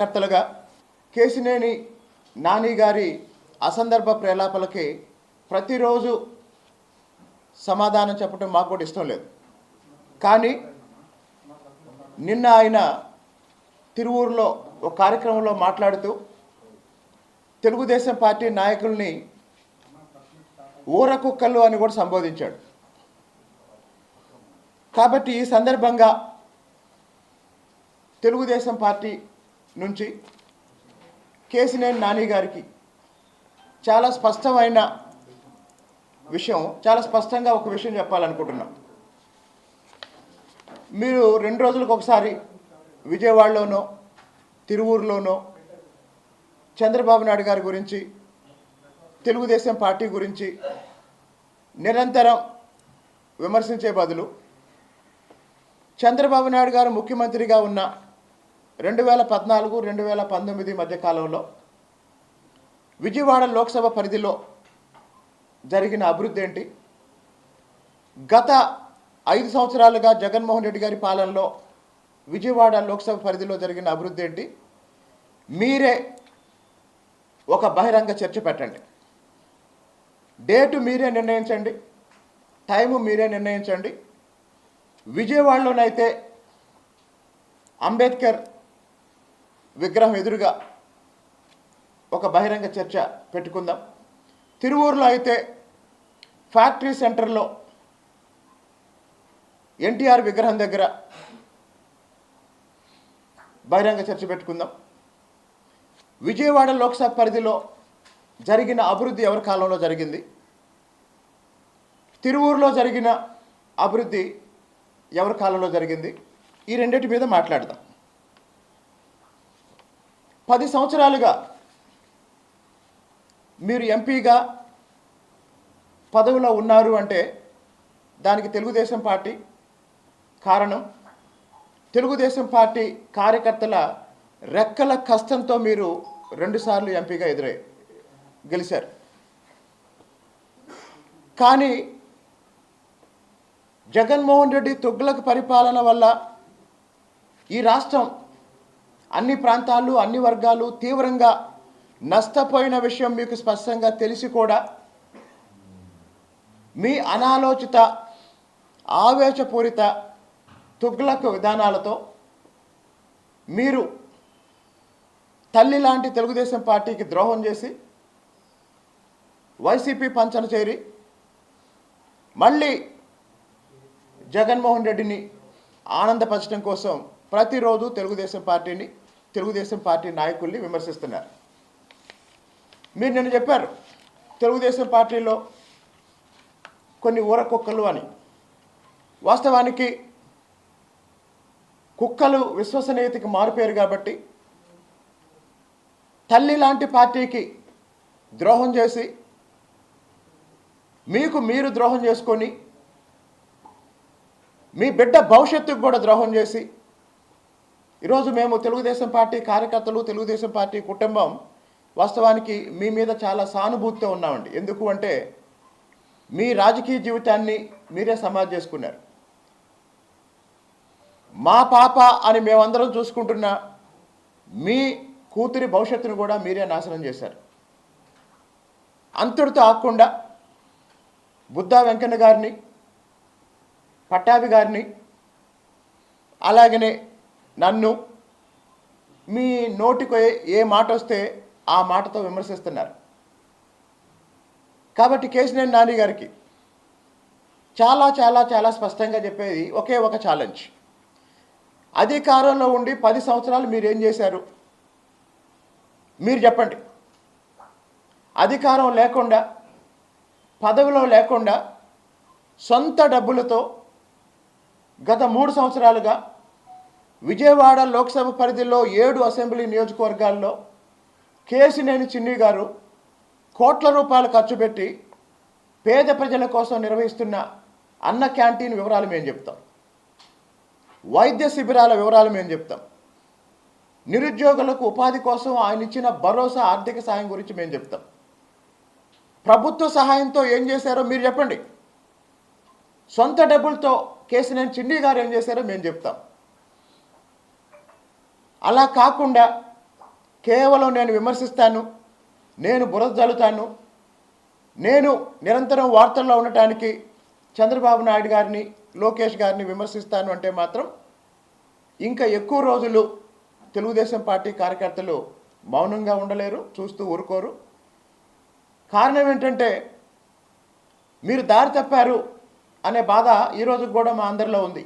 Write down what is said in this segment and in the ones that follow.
కర్తలుగా కేసినేని నాని గారి అసందర్భ ప్రేలాపలకి ప్రతిరోజు సమాధానం చెప్పడం మాకు కూడా ఇష్టం లేదు. కానీ నిన్న ఆయన తిరువూరులో ఒక కార్యక్రమంలో మాట్లాడుతూ తెలుగుదేశం పార్టీ నాయకుల్ని ఊరకుక్కలు అని కూడా సంబోధించాడు. కాబట్టి ఈ సందర్భంగా తెలుగుదేశం పార్టీ నుంచి కేసినేని నాని గారికి చాలా స్పష్టమైన విషయం, చాలా స్పష్టంగా ఒక విషయం చెప్పాలనుకుంటున్నాం. మీరు 2 రోజులకు ఒకసారి విజయవాడలోనో తిరువూరులోనో చంద్రబాబు నాయుడు గారి గురించి, తెలుగుదేశం పార్టీ గురించి నిరంతరం విమర్శించే బదులు చంద్రబాబు నాయుడు గారు ముఖ్యమంత్రిగా ఉన్న 2014-2019 మధ్య కాలంలో విజయవాడ లోక్సభ పరిధిలో జరిగిన అభివృద్ధి ఏంటి, గత 5 సంవత్సరాలుగా జగన్మోహన్ రెడ్డి గారి పాలనలో విజయవాడ లోక్సభ పరిధిలో జరిగిన అభివృద్ధి ఏంటి, మీరే ఒక బహిరంగ చర్చ పెట్టండి. డేటు మీరే నిర్ణయించండి, టైము మీరే నిర్ణయించండి. విజయవాడలోనైతే అంబేద్కర్ విగ్రహం ఎదురుగా ఒక బహిరంగ చర్చ పెట్టుకుందాం. తిరువూరులో అయితే ఫ్యాక్టరీ సెంటర్లో ఎన్టీఆర్ విగ్రహం దగ్గర బహిరంగ చర్చ పెట్టుకుందాం. విజయవాడ లోక్సభ పరిధిలో జరిగిన అభివృద్ధి ఎవరి కాలంలో జరిగింది, తిరువూరులో జరిగిన అభివృద్ధి ఎవరి కాలంలో జరిగింది, ఈ రెండింటి మీద మాట్లాడదాం. 10 సంవత్సరాలుగా మీరు ఎంపీగా పదవిలో ఉన్నారు అంటే దానికి తెలుగుదేశం పార్టీ కారణం. తెలుగుదేశం పార్టీ కార్యకర్తల రెక్కల కష్టంతో మీరు 2 సార్లు ఎంపీగా గెలిచారు. కానీ జగన్మోహన్ రెడ్డి తుగ్లక్ పరిపాలన వల్ల ఈ రాష్ట్రం అన్ని ప్రాంతాలు, అన్ని వర్గాలు తీవ్రంగా నష్టపోయిన విషయం మీకు స్పష్టంగా తెలిసి కూడా మీ అనాలోచిత, ఆవేశపూరిత తుగ్లక్ విధానాలతో మీరు తల్లి లాంటి తెలుగుదేశం పార్టీకి ద్రోహం చేసి వైసీపీ పంచన చేరి మళ్ళీ జగన్మోహన్ రెడ్డిని ఆనందపరచడం కోసం ప్రతిరోజు తెలుగుదేశం పార్టీని, తెలుగుదేశం పార్టీ నాయకుల్ని విమర్శిస్తున్నారు. మీరు నిన్న చెప్పారు తెలుగుదేశం పార్టీలో కొన్ని ఊరకుక్కలు అని. వాస్తవానికి కుక్కలు విశ్వసనీయతకి మారుపేరు కాబట్టి తల్లి లాంటి పార్టీకి ద్రోహం చేసి మీకు మీరు ద్రోహం చేసుకొని మీ బిడ్డ భవిష్యత్తుకు కూడా ద్రోహం చేసి ఈరోజు మేము తెలుగుదేశం పార్టీ కార్యకర్తలు, తెలుగుదేశం పార్టీ కుటుంబం వాస్తవానికి మీ మీద చాలా సానుభూతితో ఉన్నామండి. ఎందుకు అంటే మీ రాజకీయ జీవితాన్ని మీరే సమాధి చేసుకున్నారు. మా పాప అని మేమందరం చూసుకుంటున్న మీ కూతురి భవిష్యత్తును కూడా మీరే నాశనం చేశారు. అంతటితో ఆగకుండా బుద్ధా వెంకన్న గారిని, పట్టాభి గారిని, అలాగనే నన్ను మీ నోటికి ఏ మాట వస్తే ఆ మాటతో విమర్శిస్తున్నారు. కాబట్టి కేసినేని నాని గారికి చాలా చాలా చాలా స్పష్టంగా చెప్పేది ఒకే ఒక ఛాలెంజ్. అధికారంలో ఉండి 10 సంవత్సరాలు మీరు ఏం చేశారు మీరు చెప్పండి. అధికారం లేకుండా, పదవిలో లేకుండా సొంత డబ్బులతో గత 3 సంవత్సరాలుగా విజయవాడ లోక్సభ పరిధిలో 7 అసెంబ్లీ నియోజకవర్గాల్లో కేసినేని చిన్ని గారు కోట్ల రూపాయలు ఖర్చు పెట్టి పేద ప్రజల కోసం నిర్వహిస్తున్న అన్న క్యాంటీన్ వివరాలు మేము చెప్తాం, వైద్య శిబిరాల వివరాలు మేము చెప్తాం, నిరుద్యోగులకు ఉపాధి కోసం ఆయన ఇచ్చిన భరోసా ఆర్థిక సాయం గురించి మేము చెప్తాం. ప్రభుత్వ సహాయంతో ఏం చేశారో మీరు చెప్పండి. సొంత డబ్బులతో కేసినేని చిన్ని గారు ఏం చేశారో మేము చెప్తాం. అలా కాకుండా కేవలం నేను విమర్శిస్తాను, నేను బురద జల్లుతాను, నేను నిరంతరం వార్తల్లో ఉండటానికి చంద్రబాబు నాయుడు గారిని, లోకేష్ గారిని విమర్శిస్తాను అంటే మాత్రం ఇంకా ఎక్కువ రోజులు తెలుగుదేశం పార్టీ కార్యకర్తలు మౌనంగా ఉండలేరు, చూస్తూ ఊరుకోరు. కారణం ఏంటంటే మీరు దారి తప్పారు అనే బాధ ఈరోజు కూడా మా అందరిలో ఉంది.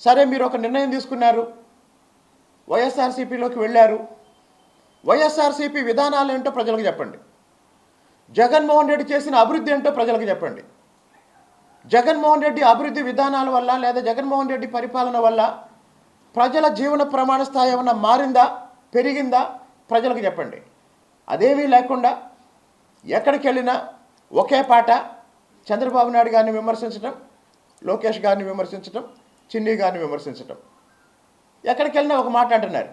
సరే, మీరు ఒక నిర్ణయం తీసుకున్నారు, వైఎస్ఆర్సీపీలోకి వెళ్ళారు. వైఎస్ఆర్సీపీ విధానాలు ఏంటో ప్రజలకు చెప్పండి. జగన్మోహన్ రెడ్డి చేసిన అభివృద్ధి ఏంటో ప్రజలకు చెప్పండి. జగన్మోహన్ రెడ్డి అభివృద్ధి విధానాల వల్ల లేదా జగన్మోహన్ రెడ్డి పరిపాలన వల్ల ప్రజల జీవన ప్రమాణ స్థాయి ఏమన్నా మారిందా, పెరిగిందా ప్రజలకు చెప్పండి. అదేమీ లేకుండా ఎక్కడికి వెళ్ళినా ఒకే పాట, చంద్రబాబు నాయుడు గారిని విమర్శించడం, లోకేష్ గారిని విమర్శించడం, చిన్ని గారిని విమర్శించడం. ఎక్కడికి వెళ్ళినా ఒక మాట అంటున్నారు,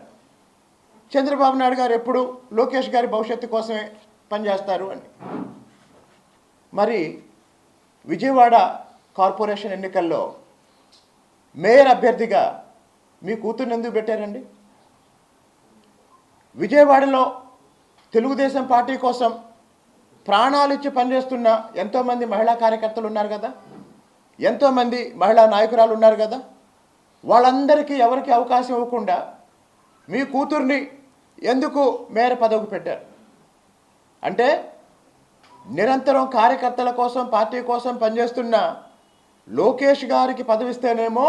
చంద్రబాబు నాయుడు గారు ఎప్పుడు లోకేష్ గారి భవిష్యత్తు కోసమే పనిచేస్తారు అని. మరి విజయవాడ కార్పొరేషన్ ఎన్నికల్లో మేయర్ అభ్యర్థిగా మీ కూతుర్ని ఎందుకు పెట్టారండి? విజయవాడలో తెలుగుదేశం పార్టీ కోసం ప్రాణాలు ఇచ్చి పనిచేస్తున్న ఎంతోమంది మహిళా కార్యకర్తలు ఉన్నారు కదా, ఎంతోమంది మహిళా నాయకురాలు ఉన్నారు కదా, వాళ్ళందరికీ ఎవరికి అవకాశం ఇవ్వకుండా మీ కూతుర్ని ఎందుకు మేయర్ పదవికి పెట్టారు? అంటే నిరంతరం కార్యకర్తల కోసం, పార్టీ కోసం పనిచేస్తున్న లోకేష్ గారికి పదవిస్తేనేమో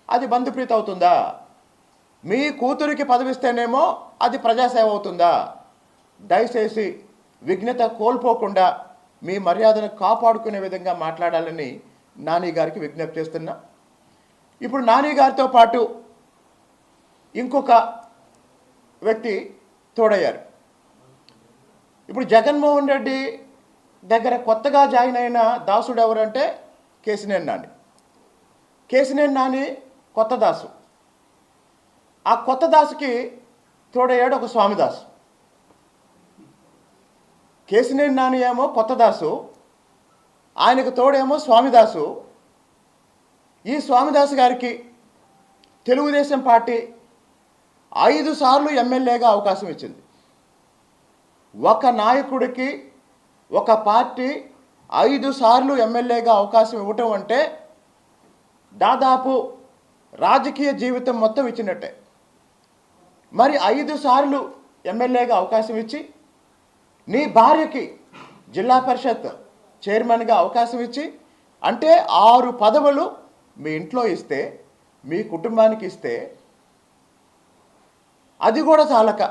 అది బంధుప్రీతి అవుతుందా? మీ కూతురికి పదవిస్తేనేమో అది ప్రజాసేవ అవుతుందా? దయచేసి విఘ్నత కోల్పోకుండా మీ మర్యాదను కాపాడుకునే విధంగా మాట్లాడాలని నాని గారికి విజ్ఞప్తి చేస్తున్నా. ఇప్పుడు నాని గారితో పాటు ఇంకొక వ్యక్తి తోడయ్యారు. ఇప్పుడు జగన్మోహన్ రెడ్డి దగ్గర కొత్తగా జాయిన్ అయిన దాసుడు ఎవరంటే కేసినేని నాని. కేసినేని నాని కొత్త దాసు. ఆ కొత్త దాసుకి తోడయ్యాడు ఒక స్వామిదాసు. కేసినేని నాని ఏమో కొత్త దాసు, ఆయనకు తోడేమో స్వామిదాసు. ఈ స్వామిదాసు గారికి తెలుగుదేశం పార్టీ 5 సార్లు ఎమ్మెల్యేగా అవకాశం ఇచ్చింది. ఒక నాయకుడికి ఒక పార్టీ 5 సార్లు ఎమ్మెల్యేగా అవకాశం ఇవ్వటం అంటే దాదాపు రాజకీయ జీవితం మొత్తం ఇచ్చినట్టే. మరి 5 సార్లు ఎమ్మెల్యేగా అవకాశం ఇచ్చి నీ భార్యకి జిల్లా పరిషత్ చైర్మన్గా అవకాశం ఇచ్చి, అంటే 6 పదవులు మీ ఇంట్లో ఇస్తే, మీ కుటుంబానికి ఇస్తే, అది కూడా చాలక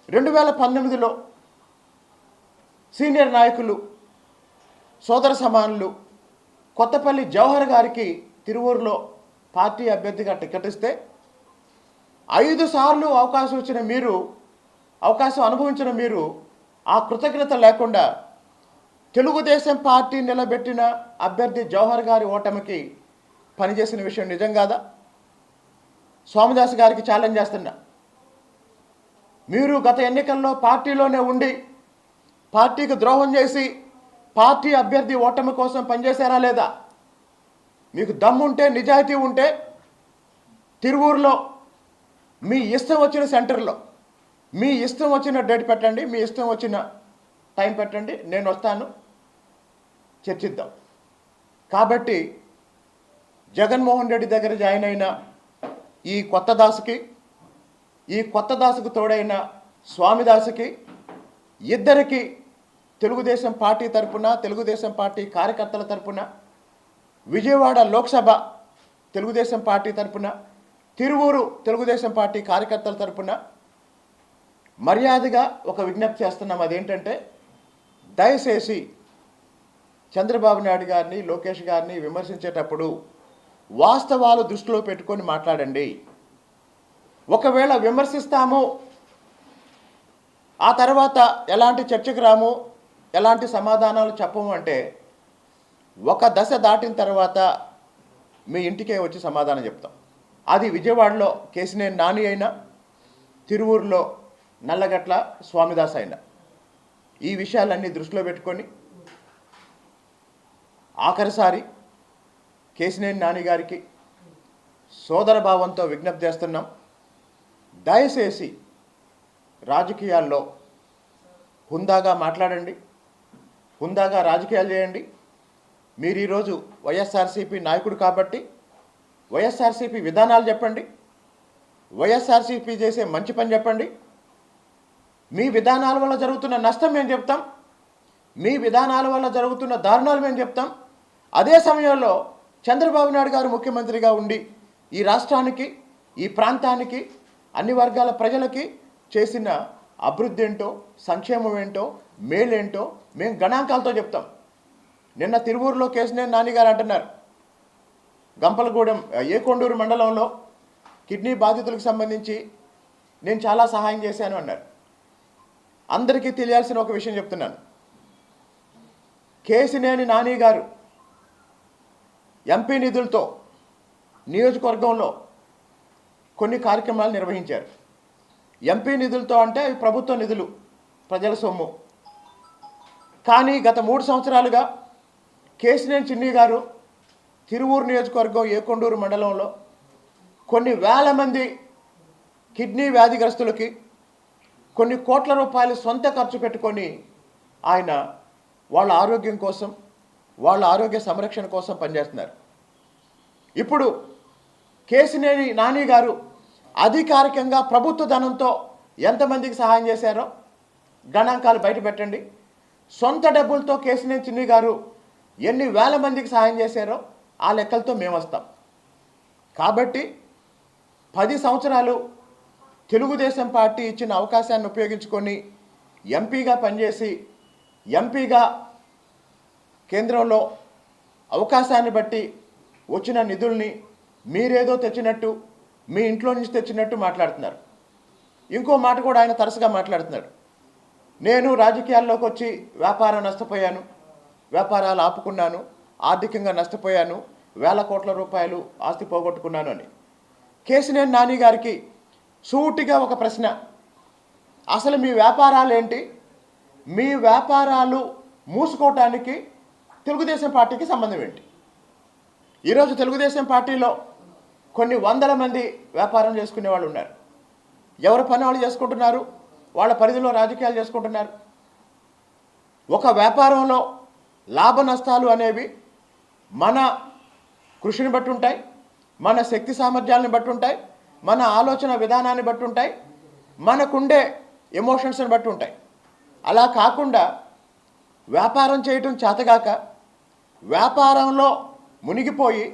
2019లో సీనియర్ నాయకులు, సోదర సమానులు కొత్తపల్లి జవహర్ గారికి తిరువూరులో పార్టీ అభ్యర్థిగా టికెట్ ఇస్తే 5 సార్లు అవకాశం ఇచ్చిన మీరు, అవకాశం అనుభవించిన మీరు ఆ కృతజ్ఞత లేకుండా తెలుగుదేశం పార్టీ నిలబెట్టిన అభ్యర్థి జవహర్ గారి ఓటమికి పనిచేసిన విషయం నిజం కాదా? స్వామిదాస్ గారికి ఛాలెంజ్ చేస్తున్నా. మీరు గత ఎన్నికల్లో పార్టీలోనే ఉండి పార్టీకి ద్రోహం చేసి పార్టీ అభ్యర్థి ఓటమి కోసం పనిచేశారా లేదా? మీకు దమ్ముంటే, నిజాయితీ ఉంటే తిరువూరులో మీ ఇష్టం వచ్చిన సెంటర్లో మీ ఇష్టం వచ్చిన డేట్ పెట్టండి, మీ ఇష్టం వచ్చిన టైం పెట్టండి, నేను వస్తాను, చర్చిద్దాం. కాబట్టి జగన్మోహన్ రెడ్డి దగ్గర జాయిన్ అయిన ఈ కొత్త దాసుకు తోడైన స్వామిదాసుకి, ఇద్దరికి తెలుగుదేశం పార్టీ తరపున, తెలుగుదేశం పార్టీ కార్యకర్తల తరపున, విజయవాడ లోక్సభ తెలుగుదేశం పార్టీ తరపున, తిరువూరు తెలుగుదేశం పార్టీ కార్యకర్తల తరపున మర్యాదగా ఒక విజ్ఞప్తి చేస్తున్నాం. అదేంటంటే దయచేసి చంద్రబాబు నాయుడు గారిని, లోకేష్ గారిని విమర్శించేటప్పుడు వాస్తవాలు దృష్టిలో పెట్టుకొని మాట్లాడండి. ఒకవేళ విమర్శిస్తాము, ఆ తర్వాత ఎలాంటి చర్చకు రాము, ఎలాంటి సమాధానాలు చెప్పము అంటే ఒక దశ దాటిన తర్వాత మీ ఇంటికే వచ్చి సమాధానం చెప్తాం. అది విజయవాడలో కేసినేని నాని అయినా, తిరువూరులో నల్లగట్ల స్వామిదాస్ అయినా, ఈ విషయాలన్నీ దృష్టిలో పెట్టుకొని ఆఖరిసారి కేసినేని నాని గారికి సోదర భావంతో విజ్ఞప్తి చేస్తున్నాం. దయచేసి రాజకీయాల్లో హుందాగా మాట్లాడండి, హుందాగా రాజకీయాలు చేయండి. మీరు ఈరోజు వైఎస్ఆర్సీపీ నాయకుడు కాబట్టి వైఎస్ఆర్సీపీ విధానాలు చెప్పండి, వైఎస్ఆర్సీపీ చేసే మంచి పని చెప్పండి. మీ విధానాల వల్ల జరుగుతున్న నష్టం మేము చెప్తాం, మీ విధానాల వల్ల జరుగుతున్న దారుణాలు మేము చెప్తాం. అదే సమయంలో చంద్రబాబు నాయుడు గారు ముఖ్యమంత్రిగా ఉండి ఈ రాష్ట్రానికి, ఈ ప్రాంతానికి, అన్ని వర్గాల ప్రజలకి చేసిన అభివృద్ధి ఏంటో, సంక్షేమం ఏంటో, మేలేంటో మేము గణాంకాలతో చెప్తాం. నిన్న తిరువూరులో కేశినేని నాని గారు అంటున్నారు, గంపలగూడెం ఏకొండూరు మండలంలో కిడ్నీ బాధితులకు సంబంధించి నేను చాలా సహాయం చేశాను అన్నారు. అందరికీ తెలియాల్సిన ఒక విషయం చెప్తున్నాను. కేశినేని నాని గారు ఎంపీ నిధులతో నియోజకవర్గంలో కొన్ని కార్యక్రమాలు నిర్వహించారు. ఎంపీ నిధులతో అంటే అవి ప్రభుత్వ నిధులు, ప్రజల సొమ్ము. కానీ గత 3 సంవత్సరాలుగా కేశినేని చిన్ని గారు తిరువూరు నియోజకవర్గం ఏకొండూరు మండలంలో కొన్ని వేల మంది కిడ్నీ వ్యాధిగ్రస్తులకి కొన్ని కోట్ల రూపాయలు సొంత ఖర్చు పెట్టుకొని ఆయన వాళ్ళ ఆరోగ్యం కోసం, వాళ్ళ ఆరోగ్య సంరక్షణ కోసం పనిచేస్తున్నారు. ఇప్పుడు కేశినేని నాని గారు అధికారికంగా ప్రభుత్వ ధనంతో ఎంతమందికి సహాయం చేశారో గణాంకాలు బయట పెట్టండి. సొంత డబ్బులతో కేశినేని చిన్ని గారు ఎన్ని వేల మందికి సహాయం చేశారో ఆ లెక్కలతో మేము వస్తాం. కాబట్టి 10 సంవత్సరాలు తెలుగుదేశం పార్టీ ఇచ్చిన అవకాశాన్ని ఉపయోగించుకొని ఎంపీగా పనిచేసి, ఎంపీగా కేంద్రంలో అవకాశాన్ని బట్టి వచ్చిన నిధుల్ని మీరేదో తెచ్చినట్టు, మీ ఇంట్లో నుంచి తెచ్చినట్టు మాట్లాడుతున్నారు. ఇంకో మాట కూడా ఆయన తరచుగా మాట్లాడుతున్నాడు. నేను రాజకీయాల్లోకి వచ్చి వ్యాపారం నష్టపోయాను, వ్యాపారాలు ఆపుకున్నాను, ఆర్థికంగా నష్టపోయాను, వేల కోట్ల రూపాయలు ఆస్తి పోగొట్టుకున్నాను అని. కేశినేని నాని గారికి సూటిగా ఒక ప్రశ్న, అసలు మీ వ్యాపారాలు ఏంటి? మీ వ్యాపారాలు మూసుకోవటానికి తెలుగుదేశం పార్టీకి సంబంధం ఏంటి? ఈరోజు తెలుగుదేశం పార్టీలో కొన్ని వందల మంది వ్యాపారం చేసుకునే వాళ్ళు ఉన్నారు. ఎవరి పని వాళ్ళు చేసుకుంటున్నారు, వాళ్ళ పరిధిలో రాజకీయాలు చేసుకుంటున్నారు. ఒక వ్యాపారంలో లాభ నష్టాలు అనేవి మన కృషిని బట్టి ఉంటాయి, మన శక్తి సామర్థ్యాలను బట్టి ఉంటాయి, మన ఆలోచన విధానాన్ని బట్టి ఉంటాయి, మనకుండే ఎమోషన్స్ని బట్టి ఉంటాయి. అలా కాకుండా వ్యాపారం చేయటం చేతగాక వ్యాపారంలో మునిగిపోయి